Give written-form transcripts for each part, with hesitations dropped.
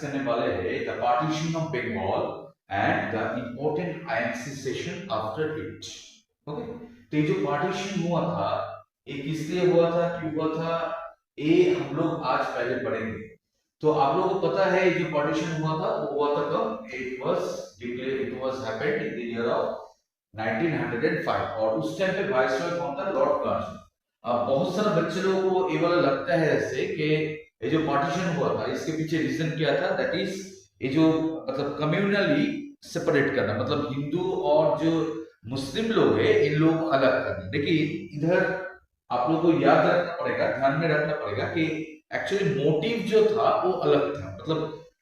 Discuss करने वाले हैं the partition of Bengal and the important INC session after it. Okay, तो ये जो पार्टीशन हुआ था ये किस लिए हुआ था, क्यों हुआ था, ये हम लोग आज पहले पढ़ेंगे। तो आप लोगों को पता है जो पार्टीशन हुआ था वो हुआ था कब? It was happened in the year of 1905 और उस टाइम पे वाइसरॉय कौन था? Lord Curzon. अब बहुत सारे बच्चे लोगों को ये वाला लगता है ऐसे कि ये जो पार्टीशन हुआ था इसके पीछे रीजन क्या था, दैट इज ये जो मतलब कम्युनली सेपरेट करना, मतलब हिंदू और जो मुस्लिम लोग है इन लोगों को अलग करना। लेकिन इधर आप लोगों को याद रखना पड़ेगा, ध्यान में रखना पड़ेगा कि एक्चुअली मोटिव जो था वो अलग था, मतलब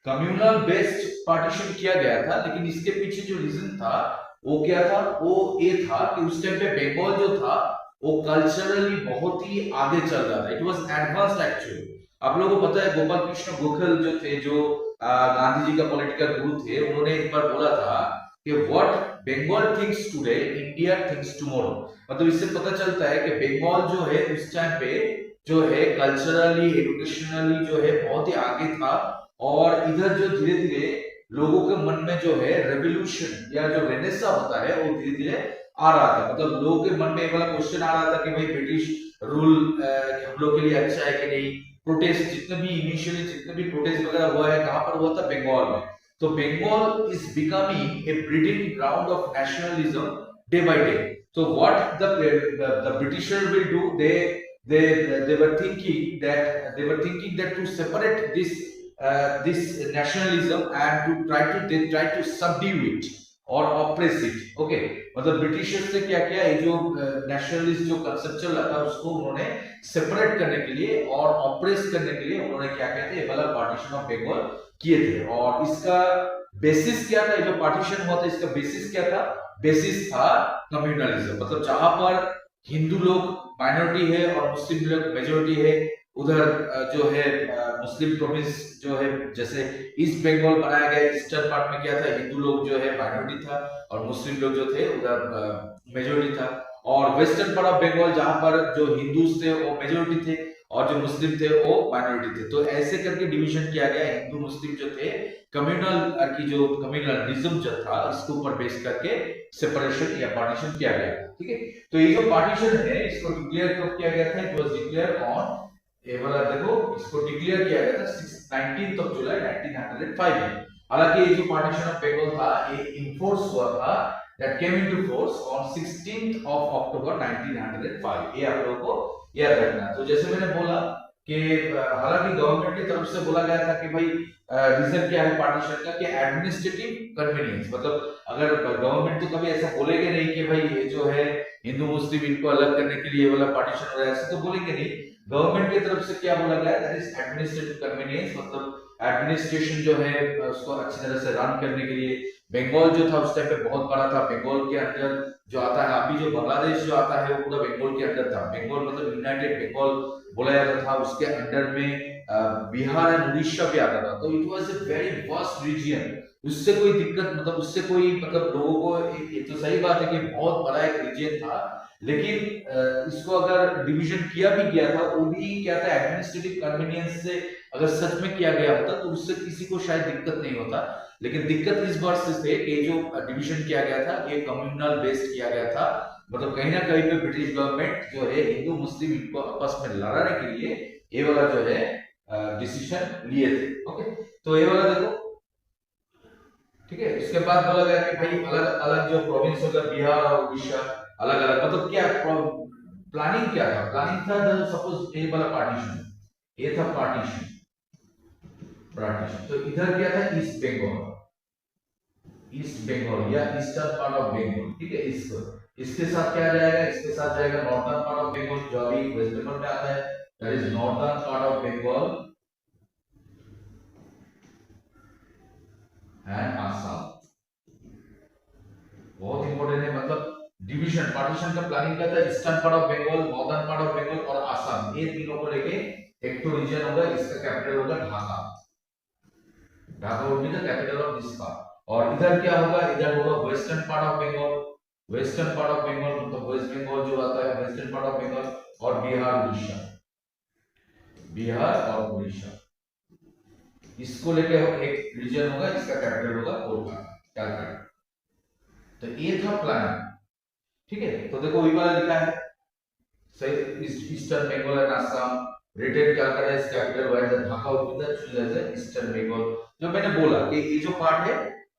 कम्युनल बेस्ड पार्टीशन किया गया था, लेकिन इसके पीछे जो रीजन था वो क्या था? वो ये था कि उस टाइम पे बंगाल जो था वो कल्चरली बहुत ही आगे चल रहा था, इट वाज एडवांस्ड एक्चुअली। आप लोगों को पता है गोपाल कृष्ण गोखले जो थे, जो गांधी जी का पॉलिटिकल गुरु थे, उन्होंने एक बार बोला था कि what Bengal thinks today India thinks tomorrow. मतलब इससे पता चलता है कि बंगाल जो है उस टाइम पे जो है कल्चरली एजुकेशनली जो है बहुत ही आगे था, और इधर जो धीरे धीरे लोगों के मन में जो है रेवोल्यूशन या जो रेनेसा होता है वो धीरे धीरे आ रहा था। मतलब लोगों के मन में एक वाला क्वेश्चन आ रहा था कि भाई ब्रिटिश रूल हम लोग के लिए अच्छा है कि नहीं। प्रोटेस्ट जितने भी इनिशियली जितने भी प्रोटेस्ट वगैरह हुआ है कहां पर हुआ था? बंगाल में। तो Bengal is becoming a breeding ground of nationalism day by day. So what the Britisher will do? They were thinking that to separate this nationalism and they try to subdue it और ऑप्रेस इट। ओके, मतलब Britishers ने क्या किया, ये जो nationalist जो concept चल रहा था उसको उन्होंने सेपरेट करने के लिए और ऑप्रेस करने के लिए उन्होंने क्या कहते हैं, ये वाला पार्टीशन ऑफ बंगाल किए थे। और इसका बेसिस क्या था? ये जो पार्टीशन हुआ था इसका बेसिस क्या था? बेसिस था कम्युनलिज्म। मतलब जहां पर हिंदू लोग माइनॉरिटी है और मुस्लिम लोग मेजोरिटी है, उधर जो है मुस्लिम प्रोविंस जो है, जैसे ईस्ट बंगाल बनाया गया, ईस्टर्न पार्ट में क्या था, हिंदू लोग जो है माइनॉरिटी था और मुस्लिम लोग जो थे उधर मेजोरिटी था। और वेस्टर्न पार्ट ऑफ बंगाल जहां पर जो हिंदूज थे वो मेजोरिटी थे और जो मुस्लिम थे वो माइनॉरिटी थे। तो ऐसे करके डिवीजन किया गया, हिंदू मुस्लिम जो थे कम्युनल की जो कम्युनलिज्म जो था इसके ऊपर बेस करके सेपरेशन या पार्टीशन किया गया था। ठीक है, तो ये जो पार्टीशन है इसको डिक्लेयर कब किया गया था? इट वाज डिक्लेयर ऑन, ये वाला देखो, इसको डिक्लेयर किया गया था 19th of July 1905 में। हालांकि ये जो पार्टीशन ऑफ बंगाल था ये इन्फोर्स हुआ था, that came into force on 16th of October 1905। ये आप लोगों को याद रखना है। तो जैसे मैंने बोला कि हालांकि गवर्नमेंट की तरफ से बोला गया था कि भाई रीजन क्या है पार्टीशन का, कि एडमिनिस्ट्रेटिव कन्वीनियंस। मतलब अगर गवर्नमेंट तो कभी ऐसा बोलेगे नहीं कि भाई ये जो है हिंदू मुस्लिम इनको अलग करने के लिए वाला पार्टीशन हो रहा है, ऐसे तो बोलेंगे नहीं। गवर्नमेंट की तरफ से क्या बोला गया, दैट इज एडमिनिस्ट्रेटिव कन्वीनियंस। मतलब एडमिनिस्ट्रेशन जो है उसको अच्छी तरह से रन करने के लिए। बंगाल जो था उस टाइम पे बहुत बड़ा था, बंगाल के अंदर जो आता है अभी जो बांग्लादेश जो आता है वो पूरा बंगाल के अंदर था। बंगाल मतलब यूनाइटेड बंगाल बोला जाता था, उसके अंडर में बिहार एंड उड़ीसा भी आता था। तो it was a very vast region. उससे कोई दिक्कत, मतलब उससे कोई मतलब लोगों को ये तो सही बात है कि बहुत बड़ा एक रीजन था, लेकिन इसको अगर डिवीजन किया भी गया था वो भी क्या था, एडमिनिस्ट्रेटिव कन्वीनियंस से अगर सच में किया गया होता तो उससे किसी को शायद दिक्कत नहीं होता। लेकिन दिक्कत इस बात से थे कि जो डिवीजन किया गया था ये कम्युनल बेस्ड किया गया था। मतलब कहीं ना कहीं पे ब्रिटिश गवर्नमेंट जो है हिंदू मुस्लिम इनको आपस में लड़ाने के लिए ये वाला जो है डिसीजन लिए थे। ओके, तो ये वाला देखो, ठीक है। उसके बाद बोला गया कि भाई अलग अलग जो प्रोविंस होगा बिहार और उड़ीसा अलग अलग, मतलब क्या प्लानिंग क्या था? प्लानिंग था सपोज ये वाला पार्टीशन, ये था पार्टीशन। तो इधर क्या था? ईस्ट बंगाल या ईस्टर्न पार्ट ऑफ बंगाल। ठीक है, इसके साथ क्या जाएगा? इसके साथ जाएगा नॉर्थर्न पार्ट ऑफ बंगाल जो अभी वेस्ट बंगाल में आता है, that is northern part of Bengal and Assam. बहुत इंपॉर्टेंट है, मतलब डिवीजन पार्टीशन का प्लानिंग क्या था? Eastern part of Bengal, northern part of Bengal और आसाम, ये तीनों को लेके एक तो रीजन होगा, इसका कैपिटल होगा Dhaka. Dhaka would be the capital of this part. और इधर क्या होगा? इधर होगा western part of Bengal. Western part of Bengal मतलब वेस्ट बंगाल जो आता है, वेस्टर्न पार्ट ऑफ बंगाल और बिहार और उड़ीसा। इसको लेके एक रीजन होगा, इसका कैपिटल होगा कलकत्ता। तो ये था प्लान, ठीक है। तो देखो वही वाला लिखा है सही, eastern Bengal and Assam rated Calcutta is capital wise the Dhaka with the choose as eastern Bengal. जो मैंने बोला कि ये जो पार्ट है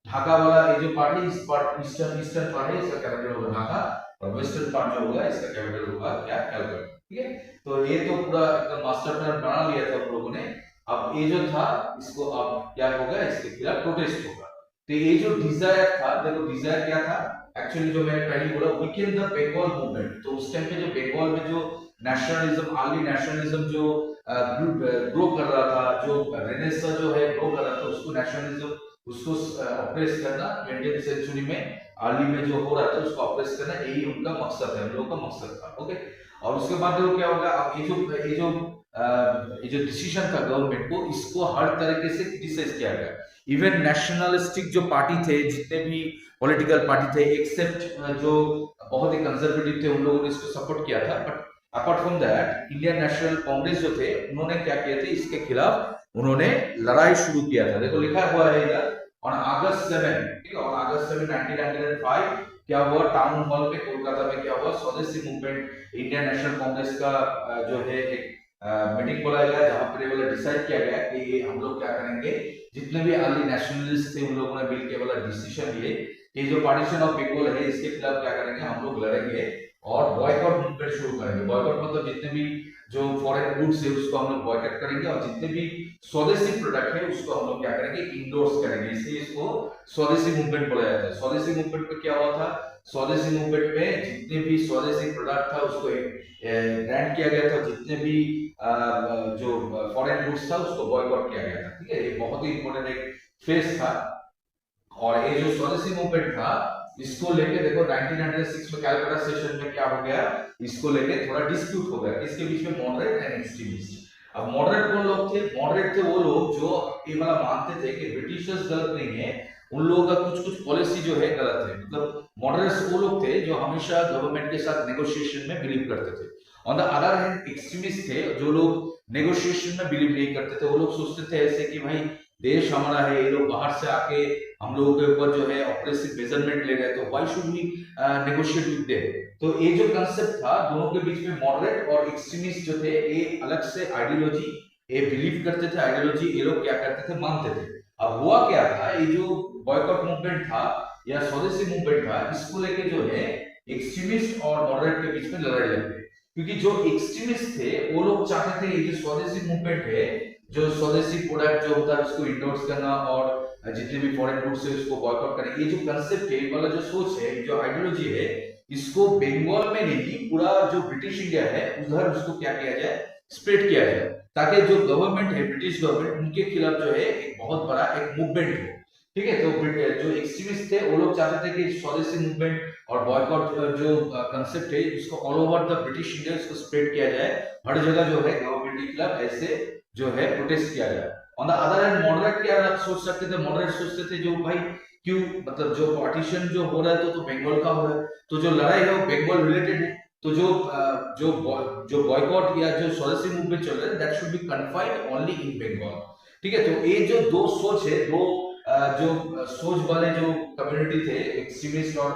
ढाका वाला, ये जो पार्ट है इस पार्ट ईस्टर्न पार्ट है, इसका कैपिटल होगा ढाका, और वेस्टर्न पार्ट जो होगा इसका कैपिटल होगा क्या, कलकत्ता, ठीक है। तो ये तो पूरा एकदम मास्टर प्लान बना लिया था हम लोगों ने। अब ये जो था इसको अब क्या होगा, इसके खिलाफ प्रोटेस्ट होगा। तो ये जो डिजायर था, देखो डिजायर क्या था एक्चुअली, जो मैंने पहले बोला वीकेंड द बंगाल मूवमेंट। तो उस टाइम पे जो बंगाल में जो नेशनलिज्म, अर्ली नेशनलिज्म जो ग्रो कर रहा था, जो रेनेसां जो है ग्रो कर रहा था, उसको नेशनलिज्म उसको ऑप्रेस करना 20th सेंचुरी में अर्ली में जो हो रहा था उसको ऑप्रेस करना, यही उनका मकसद है, हम लोगों का मकसद था, ओके। और उसके बाद देखो क्या होगा, अब ये जो डिसीजन था गवर्नमेंट को, इसको हर तरीके से क्रिटिसाइज किया गया। इवन नेशनलिस्टिक जो पार्टी थे, जितने भी पॉलिटिकल पार्टी थे, एक्सेप्ट जो बहुत ही कंजर्वेटिव थे, उन लोगों ने इसको सपोर्ट किया था। But apart from that Indian national Congress जो थे, उन्होंने क्या किया था, इसके खिलाफ उन्होंने लड़ाई शुरू किया था। देखो लिखा हुआ है इधर, ऑन अगस्त 7, ठीक है, ऑन अगस्त 7 1905 क्या हुआ, टाउन हॉल पे कोलकाता में क्या हुआ, स्वदेशी मूवमेंट, इंडियन नेशनल कांग्रेस का जो है एक मीटिंग बुलाया गया, जहां पर ये डिसाइड किया गया कि ये हम लोग क्या करेंगे, जितने भी अर्ली नेशनलिस्ट थे उन लोगों ने मिलकर वाला डिसीजन लिए कि जो पार्टीशन ऑफ बंगाल है इसके खिलाफ क्या करेंगे, हम लोग लड़ेंगे और बॉयकॉट मूवमेंट शुरू करेंगे। बॉयकॉट मतलब जितने भी जो फॉरेन गुड्स है उसको हम लोग बॉयकॉट करेंगे, और जितने भी स्वदेशी प्रोडक्ट है उसको हम लोग क्या करेंगे, इंडोर्स करेंगे। इसलिए इसको स्वदेशी मूवमेंट बोला जाता है। स्वदेशी मूवमेंट में क्या हुआ था, स्वदेशी मूवमेंट में जितने भी स्वदेशी प्रोडक्ट था उसको ग्रांट किया गया था, जितने भी जो फॉरेन गुड्स था उसको बॉयकॉट किया गया था, ठीक है। ये बहुत ही इंपॉर्टेंट एक फेज था। और ये जो स्वदेशी मूवमेंट था इसको लेके देखो 1906 में कैलकाटा सेशन में क्या हो गया, इसको लेके थोड़ा डिस्प्यूट हो गया, इसके बीच में मॉडरेट एंड एक्सट्रीमिस्ट। अब मॉडरेट कौन लोग थे, मॉडरेट थे वो लोग जो ये वाला मानते थे कि ब्रिटिशर्स गलत नहीं है, उन लोगों का कुछ कुछ पॉलिसी जो है गलत है। मतलब मॉडरेट्स वो लोग थे जो हमेशा गवर्नमेंट के साथ नेगोशिएशन में बिलीव करते थे। On the other hand extremist थे जो लोग नेगोशिएशन में बिलीव नहीं करते थे। वो लोग सोचते थे ऐसे कि भाई देश हमारा है, ये लोग बाहर से आके हम लोगों के ऊपर जो है ऑपरेसिव मेजरमेंट ले रहे, तो why should we negotiate with them. तो ये जो कांसेप्ट था दोनों के बीच में, मॉडरेट और एक्सट्रीमिस्ट जो थे, ये अलग से आइडियोलॉजी ये बिलीव करते थे, आइडियोलॉजी ये लोग क्या करते थे, मानते थे। अब हुआ क्या था, ये जो बॉयकॉट मूवमेंट था या स्वदेशी मूवमेंट था, इसको लेके जो है एक्सट्रीमिस्ट और मॉडरेट के बीच में लड़ाई लग गई। क्योंकि जो एक्सट्रीमिस्ट थे वो लोग चाहते थे ये जो स्वदेशी मूवमेंट है, जो स्वदेशी प्रोडक्ट जो होता है उसको इंडोर्स करना और जितने भी फॉरेन गुड्स है उसको बॉयकॉट करना, ये जो कंसेप्ट है वाला जो सोच है, जो आइडियोलॉजी है, इसको बंगाल में नहीं पूरा जो ब्रिटिश इंडिया है उधर उसको क्या किया जाए, स्प्रेड किया जाए, ताकि जो गवर्नमेंट है ब्रिटिश गवर्नमेंट, उनके खिलाफ जो है एक बहुत बड़ा एक मूवमेंट हो, ठीक है। तो जो एक्सट्रीमिस्ट थे वो लोग चाहते थे कि स्वदेशी मूवमेंट और बॉयकॉट जो कंसेप्ट है इसको all over the British India इसको स्प्रेड किया जाए, हर जगह जो है गवर्नमेंट के खिलाफ ऐसे जो है प्रोटेस्ट किया जाए। On the other hand moderate क्या सोच सकते थे, मॉडरेट सोचते थे जो भाई क्यों, मतलब जो पार्टीशन जो हो रहा है तो बंगाल का हो रहा है, तो जो लड़ाई है वो बंगाल रिलेटेड है, तो जो बॉयकॉट या जो स्वदेशी मूवमेंट चल रहा है that should be confined only in Bengal, ठीक है। तो ये जो दो सोच है, दो जो सोच वाले जो कम्युनिटी थे एक्सट्रीमिस्ट और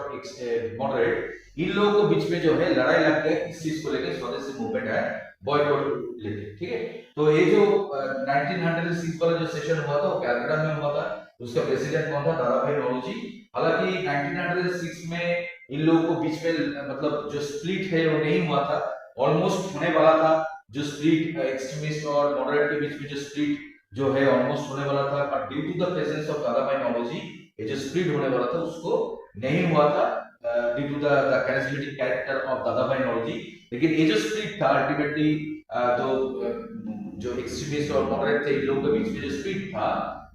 मॉडरेट, इन लोगों के बीच में जो है लड़ाई लग गई इस चीज को लेकर, स्वदेशी मूवमेंट है बॉयकॉट लेके, ठीक है। तो ये जो 1906 वाला जो सेशन हुआ था वो कलकत्ता में हुआ था, उसका प्रेसिडेंट कौन था, दादाभाई नौरोजी। हालांकि 1906 में इन लोगों को बीच में मतलब जो स्प्लिट है वो नहीं हुआ था, ऑलमोस्ट होने वाला था, जो स्प्लिट एक्सट्रीमिस्ट और मॉडरेट के बीच में जो स्प्लिट जो है ऑलमोस्ट होने वाला था, but due to the presence of Dadabhai Naoroji ये जो स्प्लिट होने वाला था उसको नहीं हुआ था, due to the charismatic character of Dadabhai Naoroji. लेकिन ये जो स्प्लिट था अल्टीमेटली जो एक्सट्रीमिस्ट और मॉडरेट थे इन लोगों के बीच में जो स्प्लिट था,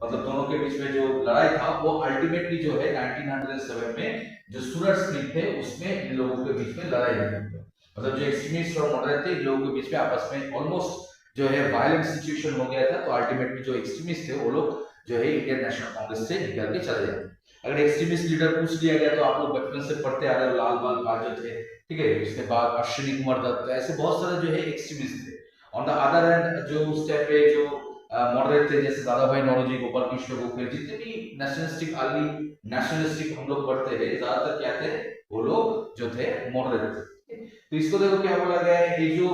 मतलब दोनों के बीच में जो लड़ाई था, वो अल्टीमेटली जो है 1907 में जो सूरत स्प्लिट थे उसमें इन लोगों के बीच में लड़ाई लगी। मतलब जो एक्सट्रीमिस्ट और मॉडरेट थे इन लोगों के बीच में आपस में ऑलमोस्ट जो है वायलेंट सिचुएशन हो गया था। तो अल्टीमेटली जो एक्सट्रीमिस्ट थे वो लोग जो है इंडियन नेशनल कांग्रेस से निकल के चले जाते। अगर एक्सट्रीमिस्ट लीडर पूछ लिया गया तो आप लोग बचपन से पढ़ते आ रहे हो, लाल बाल पाल जो थे, ठीक है, उसके बाद अश्विनी कुमार दत्त, ऐसे बहुत सारे जो है एक्सट्रीमिस्ट थे। ऑन द अदर हैंड जो उस टाइम पे जो मॉडरेट थे, जैसे दादा भाई नौरोजी, गोपाल कृष्ण गोखले, जितने भी नेशनलिस्टिक अर्ली नेशनलिस्टिक हम लोग पढ़ते हैं, ज्यादातर क्या थे, वो लोग जो थे मॉडरेट थे। तो इसको देखो क्या बोला गया है, ये जो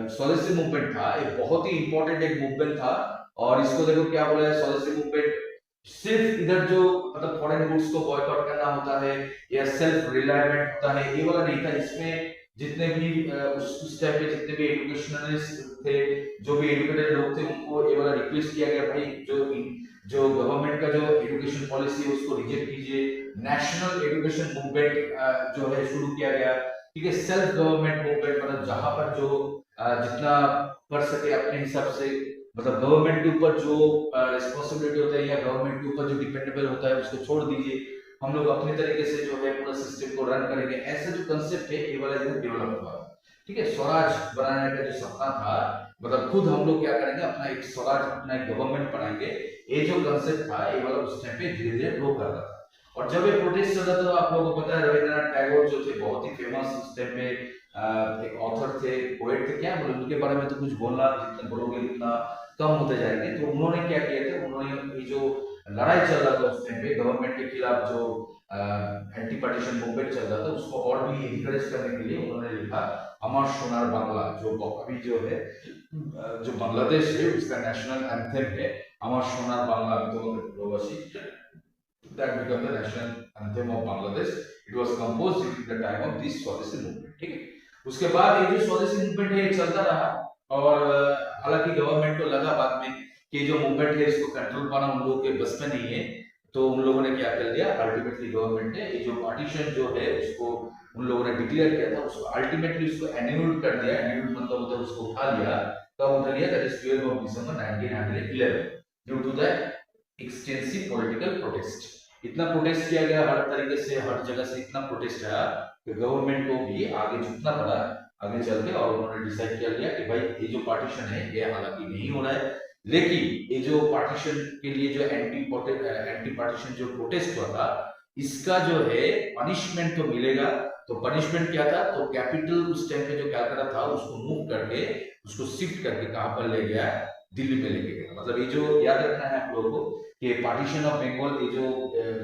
स्वदेशी मूवमेंट था, ये बहुत ही इंपॉर्टेंट एक मूवमेंट था। और इसको देखो क्या बोला है, स्वदेशी मूवमेंट सिर्फ इधर जो मतलब फॉरेन गुड्स को बॉयकॉट करना होता है या सेल्फ रिलायमेंट होता है, ये वाला नहीं था। इसमें जितने भी उस टाइम पे जितने भी एजुकेशनलिस्ट थे, जो भी एजुकेटेड लोग थे, उनको ये वाला रिक्वेस्ट किया गया, भाई जो गवर्नमेंट का जो एजुकेशन पॉलिसी है उसको रिजेक्ट कीजिए। नेशनल एजुकेशन मूवमेंट जो है शुरू किया गया, ठीक है। सेल्फ गवर्नमेंट मूवमेंट, मतलब जहां पर जो जितना कर सके अपने हिसाब से, मतलब गवर्नमेंट के ऊपर जो रिस्पॉन्सिबिलिटी होता है या गवर्नमेंट के ऊपर जो डिपेंडेबल होता है उसको छोड़ दीजिए, हम लोग अपने तरीके से जो है पूरा सिस्टम को रन करेंगे। ऐसा जो कंसेप्ट है ये वाला इधर डेवलप हुआ, ठीक है। स्वराज बनाने का जो सपना था, मतलब खुद हम लोग क्या करेंगे, अपना एक स्वराज, अपना एक गवर्नमेंट बनाएंगे, ये जो कंसेप्ट था ये वाला उस टाइम पे धीरे धीरे ग्रो कर रहा था। और जब ये प्रोटेस्ट चल रहा था, तो आप लोगों को पता है रविंद्रनाथ टैगोर जो थे बहुत ही फेमस उस टाइम पे एक ऑथर थे, पोएट थे, क्या बोले उनके बारे में तो कुछ बोलना, जितना बोलोगे उतना कम होते जाएंगे। तो उन्होंने क्या किया था, उन्होंने ये जो लड़ाई चल रहा था उस टाइम पे गवर्नमेंट के खिलाफ, जो एंटी पार्टीशन मूवमेंट चल रहा था, उसको और भी एनकरेज करने के लिए उन्होंने लिखा अमर सोनार बांग्ला, जो अभी जो है जो बांग्लादेश है उसका नेशनल एंथम है अमर Sonar Bangla, that became the national anthem of Bangladesh. It was composed during the time of this Swadeshi movement, ठीक है। उसके बाद ये जो स्वदेशी मूवमेंट है चलता रहा, और हालांकि गवर्नमेंट को लगा बाद में कि जो मूवमेंट है इसको कंट्रोल पाना उन लोगों के बस में नहीं है, तो उन लोगों ने क्या कर दिया, अल्टीमेटली गवर्नमेंट ने ये जो पार्टीशन जो है उसको उन लोगों ने डिक्लेयर किया था, उसको अल्टीमेटली उसको एन्यूल कर दिया। एन्यूल मतलब होता है उसको उठा लिया, कब उठा लिया, that is 12 of December 1911 due to the extensive political protest. इतना प्रोटेस्ट किया गया, हर तरीके से हर जगह से इतना प्रोटेस्ट आया कि गवर्नमेंट को भी आगे झुकना पड़ा आगे चल के, और उन्होंने डिसाइड कर लिया कि भाई ये जो पार्टीशन है ये हालांकि नहीं हो रहा है, लेकिन ये जो पार्टीशन के लिए जो एंटी पार्टीशन जो प्रोटेस्ट हुआ था, इसका जो है पनिशमेंट तो मिलेगा। तो पनिशमेंट क्या था, तो कैपिटल उस टाइम पे जो कलकत्ता था उसको मूव करके, उसको शिफ्ट करके कहां पर ले गया, दिल्ली में लेके गया। मतलब ये जो याद रखना है आप लोगों को कि पार्टीशन ऑफ बंगाल ये जो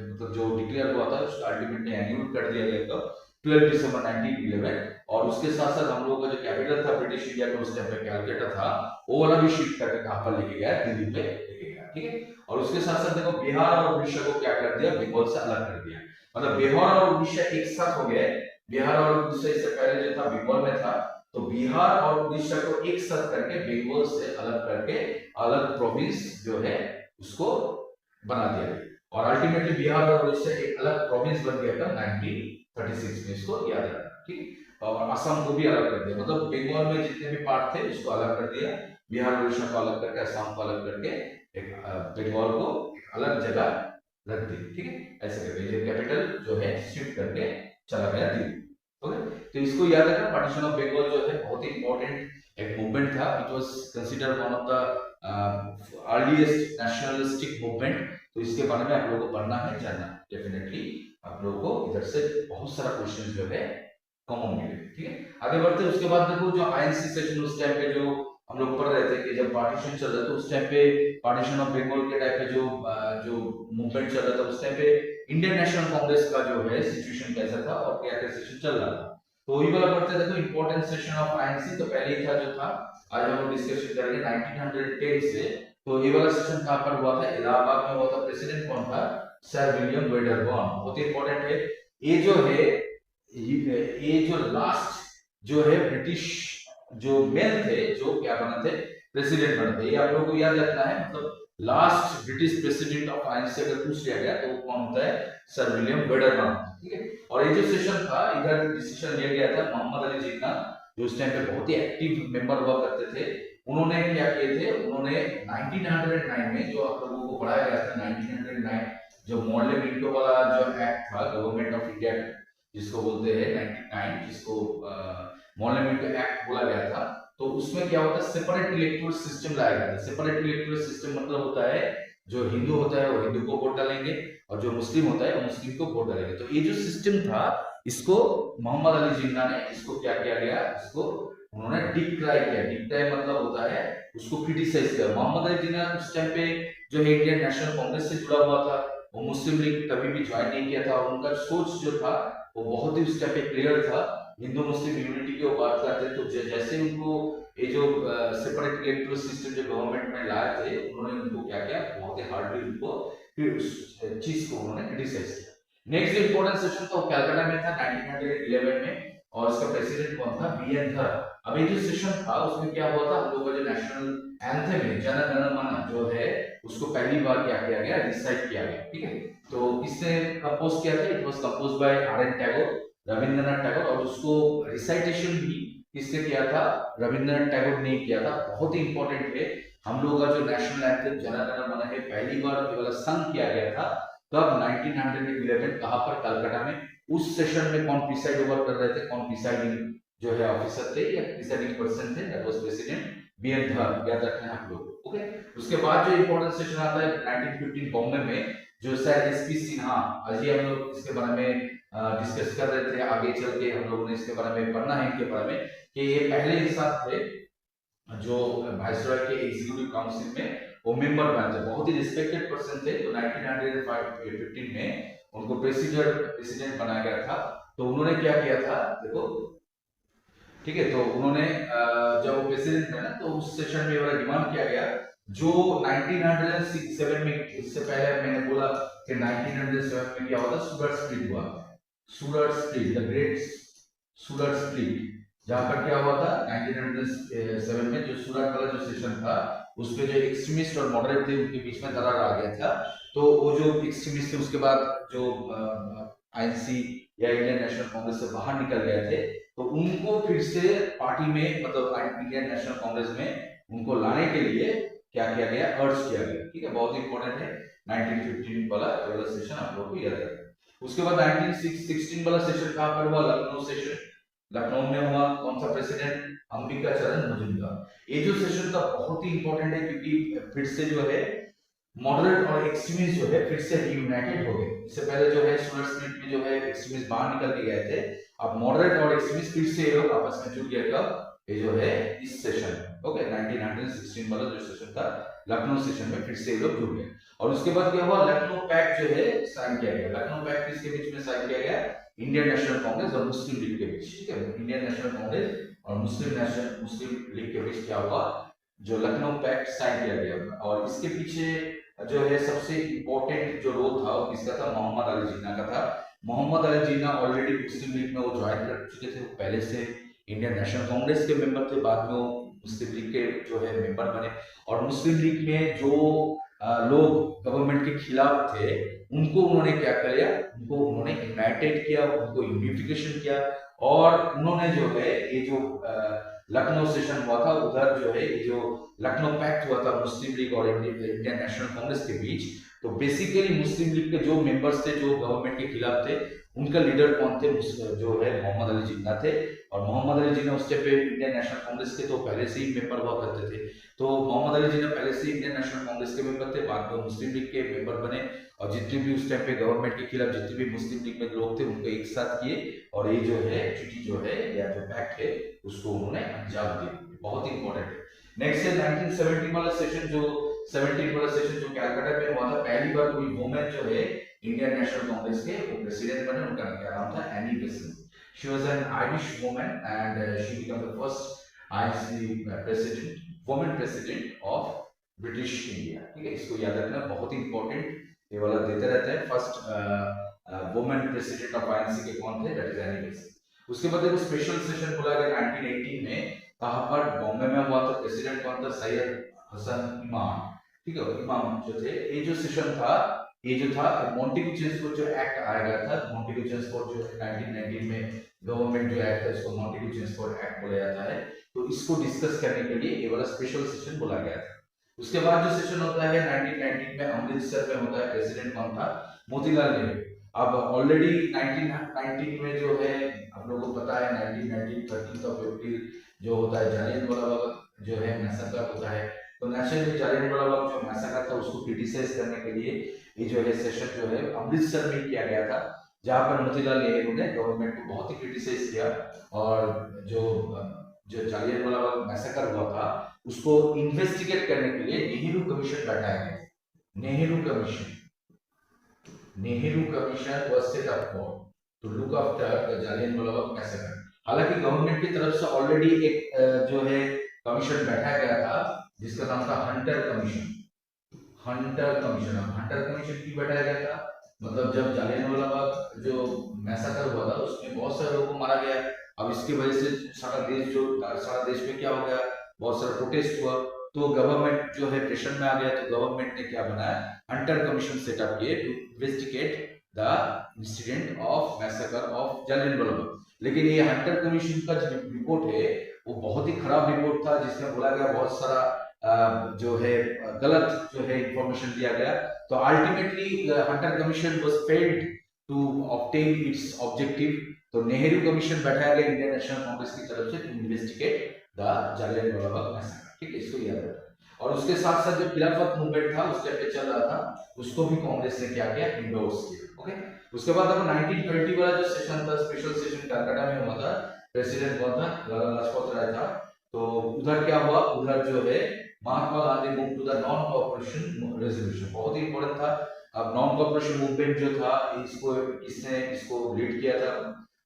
मतलब जो डिक्लेयर हुआ था उसको अल्टीमेटली एन्यूल कर दिया गया था 12 दिसंबर 1911। और उसके साथ साथ हम लोगों का जो कैपिटल था ब्रिटिश इंडिया का उस टाइम पे कलकत्ता था, वो वाला भी शिफ्ट करके कहां पर लेके गया, दिल्ली पे लेके गया, ठीक है। और उसके साथ साथ देखो बिहार और उड़ीसा को क्या कर दिया, बंगाल से अलग कर दिया। मतलब बिहार और उड़ीसा एक साथ हो गए। बिहार और उड़ीसा इससे पहले जो था बंगाल में था, तो बिहार और उड़ीसा को एक साथ करके बंगाल से अलग करके अलग प्रोविंस जो है उसको बना दिया गया। और अल्टीमेटली बिहार और उड़ीसा एक अलग प्रोविंस बन गया था 1936 में, इसको याद रखना, ठीक। और असम को भी अलग कर दिया, मतलब बंगाल में जितने भी पार्ट थे उसको अलग कर दिया, बिहार उड़ीसा को अलग करके असम को अलग करके एक बंगाल को एक अलग जगह रख दी, ठीक है। ऐसे करके कैपिटल जो है शिफ्ट करके चला गया दिल्ली, ओके। तो इसको याद रखना, पार्टीशन ऑफ बंगाल जो है बहुत ही इंपॉर्टेंट एक मूवमेंट था। It was considered one of the earliest nationalistic movement. तो इसके बारे में आप लोगों को पढ़ना है, जानना डेफिनेटली आप लोगों को इधर से बहुत सारा क्वेश्चन जो है कॉमन मिले, ठीक है। आगे बढ़ते हैं। उसके बाद देखो जो आईएनसी सेशन उस टाइम पे जो हम लोग पढ़ रहे थे कि जब पार्टीशन चल रहा था उस टाइम पे, पार्टीशन ऑफ बंगाल के टाइप पे जो मूवमेंट चल रहा था उस टाइम पे इंडियन नेशनल कांग्रेस का जो है सिचुएशन कैसा था और क्या क्या सेशन चल रहा था। तो वही वाला पढ़ते देखो इंपॉर्टेंट सेशन ऑफ आईएनसी। तो पहले ही था जो था, आज हम लोग डिस्कशन करेंगे 1910 से। तो ये वाला सेशन कहां पर हुआ था, इलाहाबाद में हुआ था। प्रेसिडेंट कौन था, सर विलियम वेडरबॉर्न, बहुत इंपॉर्टेंट है। ये जो है ये जो लास्ट जो है ब्रिटिश जो मेल थे जो क्या बने थे, प्रेसिडेंट बने थे। ये आप लोगों को याद रखना है, मतलब last British president of INC अगर पूछ लिया गया तो कौन होता है, सर विलियम वेडरबॉर्न, ठीक है। और ये जो सेशन था इधर डिसीजन लिया गया था मोहम्मद अली जिन्ना, जो उस टाइम पे बहुत ही एक्टिव मेंबर हुआ करते थे। उन्होंने क्या किए थे, उन्होंने 1909 में जो आप लोगों को पढ़ाया गया था 1909 जो मॉडल मिंटो वाला जो एक्ट था गवर्नमेंट ऑफ इंडिया जिसको बोलते हैं 99, जिसको मॉडल मिंटो एक्ट बोला गया था। तो उसमें क्या होता है, सेपरेट इलेक्टोरल सिस्टम लाया गया था। सेपरेट इलेक्टोरल सिस्टम मतलब होता है जो हिंदू होता है वो हिंदू को वोट डालेंगे और जो मुस्लिम होता है वो मुस्लिम को वोट डालेंगे। तो ये जो सिस्टम था इसको मोहम्मद अली जिन्ना ने इसको क्या किया गया, इसको उन्होंने डिक्राई किया। डिक्राई मतलब होता है उसको क्रिटिसाइज किया। मोहम्मद अली जिन्ना उस टाइम पे जो है इंडियन नेशनल कांग्रेस से जुड़ा हुआ था, वो मुस्लिम लीग कभी भी ज्वाइन नहीं किया था, और उनका सोच जो था वो बहुत ही उस टाइम पे क्लियर था। हिंदू मुस्लिम यूनिटी की वो बात करते, तो जैसे उनको ये जो सेपरेट इलेक्टोरल सिस्टम जो गवर्नमेंट में लाए थे, उन्होंने उनको क्या किया, बहुत ही हार्डली उनको फिर उस चीज को उन्होंने क्रिटिसाइज किया। नेक्स्ट जो इंपॉर्टेंट सेशन था वो कलकत्ता में था 1911 में, और उसका प्रेसिडेंट कौन था, बी.एन. धर। अब ये जो सेशन था उसमें क्या हुआ था, हम लोग का जो नेशनल एंथम है जन गण मन जो है उसको पहली बार क्या किया गया, रिसाइट किया गया। ठीक है, तो किसने कंपोज किया था, it was compose bye RN. Tagore, Rabindranath Tagore, और उसको रिसाइटेशन भी किसने किया था, रविंद्रनाथ टैगोर ने किया था। बहुत ही इंपॉर्टेंट है, हम लोग का जो नेशनल एंथम जन गण मन है पहली बार ये वाला संग किया गया था कब, 1911। कहां पर, कलकत्ता में। उस सेशन में कौन प्रिसाइड ओवर कर रहे थे, कौन प्रिसाइडिंग जो है ऑफिसर थे या प्रिसाइडिंग पर्सन थे, दैट वाज प्रेसिडेंट बी.एन. धर, याद रखना है आप लोग। ओके, उसके बाद जो इंपॉर्टेंट सेशन आता है 1915 बॉम्बे में, जो सर एस.पी. सिन्हा, आज ही हम लोग इसके बारे में डिस्कस कर रहे थे, आगे चल के हम लोगों ने इसके बारे में पढ़ना है, इनके बारे में कि ये पहले इंसान थे जो वाइसरॉय के एग्जीक्यूटिव काउंसिल में वो मेंबर बने थे, बहुत ही रिस्पेक्टेड पर्सन थे। तो 1915 में उनको प्रेसिडेंट बनाया गया था। तो उन्होंने क्या किया था, देखो, ठीक है, तो उन्होंने जब वो प्रेसिडेंट बना तो उस सेशन में वाला डिमांड किया गया जो 1907 में, इससे पहले मैंने बोला कि 1907 में क्या हुआ था, सूरत स्प्लिट हुआ, Surat split, the great Surat split, जहां पर क्या हुआ था 1907 में, जो सूरत वाला जो सेशन था उसमें जो एक्सट्रीमिस्ट और मॉडरेट थे उनके बीच में दरार आ गया था। तो वो जो एक्सट्रीमिस्ट थे उसके बाद जो आईएनसी या इंडियन नेशनल कांग्रेस से बाहर निकल गए थे, तो उनको फिर से पार्टी में, मतलब इंडियन नेशनल कांग्रेस में उनको लाने के लिए क्या किया गया, अर्ज किया गया। ठीक है, बहुत इंपॉर्टेंट है 1915 वाला सेशन आप लोगों को याद रखना। उसके बाद 1916 वाला सेशन कहां पर हुआ, लखनऊ सेशन, लखनऊ में हुआ। कौन सा प्रेसिडेंट, अंबिका चरण मजूमदार। ये जो सेशन था बहुत ही इंपॉर्टेंट है, क्योंकि फिर से जो है मॉडरेट और एक्सट्रीमिस्ट जो है फिर से रीयूनाइटेड हो गए। इससे पहले जो है सूरत स्प्लिट में जो है एक्सट्रीमिस्ट बाहर निकल के गए थे, अब मॉडरेट और एक्सट्रीमिस्ट फिर से लोग आपस में जुड़ गए। कब, ये जो है इस सेशन में, ओके, 1916 वाला जो सेशन था लखनऊ सेशन में फिर से लोग जुड़ गए। और उसके बाद क्या हुआ, लखनऊ पैक्ट जो है साइन किया गया। लखनऊ पैक्ट किसके बीच में साइन किया गया, इंडियन नेशनल कांग्रेस और मुस्लिम लीग के बीच। ठीक है, इंडियन नेशनल कांग्रेस और मुस्लिम लीग के बीच क्या हुआ, जो लखनऊ पैक्ट साइन किया गया। और इसके पीछे जो है सबसे इंपॉर्टेंट जो रोल था वो किसका था, मोहम्मद अली जिन्ना का था। मोहम्मद अली जिन्ना ऑलरेडी मुस्लिम लीग में वो ज्वाइन कर चुके थे, वो पहले से इंडियन नेशनल कांग्रेस के मेंबर थे, बाद में वो मुस्लिम लीग के जो है मेंबर बने। और मुस्लिम लीग में जो लोग गवर्नमेंट के खिलाफ थे उनको उन्होंने क्या किया, उनको उन्होंने यूनाइटेड किया, उनको यूनिफिकेशन किया। और उन्होंने जो है ये जो लखनऊ सेशन हुआ था उधर जो है ये जो लखनऊ पैक्ट हुआ था मुस्लिम लीग और इंडियन नेशनल कांग्रेस के बीच, तो बेसिकली मुस्लिम लीग के जो मेंबर्स थे जो गवर्नमेंट के खिलाफ थे उनका लीडर कौन थे, जो है मोहम्मद अली जिन्ना थे। और मोहम्मद अली जिन्ना उस टाइम पे इंडियन नेशनल कांग्रेस के तो पहले से ही मेंबर हुआ करते थे। तो मोहम्मद अली जिन्ना पहले से इंडियन नेशनल कांग्रेस के मेंबर थे, बाद में मुस्लिम लीग के मेंबर बने। और जितने भी उस टाइम पे गवर्नमेंट के खिलाफ जितने भी मुस्लिम लीग में लोग थे उनको एक साथ किए, और ये जो है चिट्ठी जो है या जो पैक्ट है उसको उन्होंने अंजाम दिया। बहुत ही इंपॉर्टेंट है। नेक्स्ट है 1970 वाला सेशन, जो 17 वाला सेशन जो कलकत्ता में हुआ था। पहली बार कोई वुमेन जो है इंडियन नेशनल कांग्रेस के वो प्रेसिडेंट बने, उनका क्या नाम था, Annie Besant. She was an Irish woman and she become the first INC president, women president of British India. ठीक है, इसको याद रखना, बहुत ही इंपॉर्टेंट ये वाला देते रहते हैं। First women president of INC के कौन थे, दैट इज एनी बेसेंट। उसके बाद एक स्पेशल सेशन बुलाया गया 1918 में, कहां पर, बॉम्बे में हुआ। तो प्रेसिडेंट कौन था, सैयद हसन इमाम। ठीक है, इमाम जो थे। ये जो सेशन था ये जो था मॉन्टेग्यू चेम्सफोर्ड जो एक्ट आया गया था, मॉन्टेग्यू चेम्सफोर्ड जो 1919 में गवर्नमेंट जो एक्ट है उसको मॉन्टेग्यू चेम्सफोर्ड एक्ट बोला जाता है। तो इसको डिस्कस करने के लिए ये वाला स्पेशल सेशन बुलाया गया था। उसके बाद जो सेशन होता है 1919 में अमृतसर में होता है। प्रेसिडेंट कौन था, मोतीलाल नेहरू। अब ऑलरेडी 1919 में जो है आप लोगों को पता है 1919 13 अप्रैल जो होता है जालियनवाला बाग जो है मैसेकर होता है। तो नेशनल जालियनवाला बाग जो मैसेकर था उसको क्रिटिसाइज करने के लिए ये जो है सेशन जो है अमृतसर में किया गया था, जहां पर मोतीलाल नेहरू ने गवर्नमेंट को बहुत ही क्रिटिसाइज किया। और जो जो जालियनवाला बाग मैसेकर हुआ था उसको इन्वेस्टिगेट करने के लिए नेहरू कमीशन बैठाया गया। Nehru commission was set up for to look after the Jallianwala Bagh massacre. हालांकि गवर्नमेंट की तरफ से ऑलरेडी एक जो है कमीशन बैठाया गया था जिसका नाम था हंटर कमीशन। हंटर कमीशन क्यों बैठाया गया था? मतलब जब जालियनवाला बाग जो मैसेकर हुआ था उसमें बहुत सारे लोगों को मारा गया। अब इसकी वजह से सारा देश में क्या हो गया, बहुत सारा प्रोटेस्ट हुआ। तो गवर्नमेंट जो है प्रेशर में आ गया, तो गवर्नमेंट ने क्या बनाया, हंटर कमीशन सेटअप किए to investigate the incident of massacre of Jallianwala Bagh. लेकिन ये हंटर कमीशन का जो रिपोर्ट है वो बहुत ही खराब रिपोर्ट था, जिसमें बोला गया बहुत सारा जो है गलत जो है इंफॉर्मेशन दिया गया। तो ultimately Hunter commission was failed to obtain its objective. तो नेहरू कमीशन बैठाया गया इंडियन नेशनल कांग्रेस की तरफ से to investigate the Jallianwala Bagh massacre. ठीक है, इसको याद रखना। और उसके साथ साथ जो खिलाफत मूवमेंट था उस टाइम पे चल रहा था, उसको भी कांग्रेस ने क्या किया, इंडोर्स किया। ओके, उसके बाद अब 1920 वाला जो सेशन था, स्पेशल सेशन कलकत्ता में हुआ था, प्रेसिडेंट कौन था, लाला लाजपत राय था। तो उधर क्या हुआ, उधर जो है Mahatma Gandhi move to the non cooperation resolution, बहुत ही इंपॉर्टेंट था। अब नॉन कॉपरेशन मूवमेंट जो था किसने इसको लीड किया था,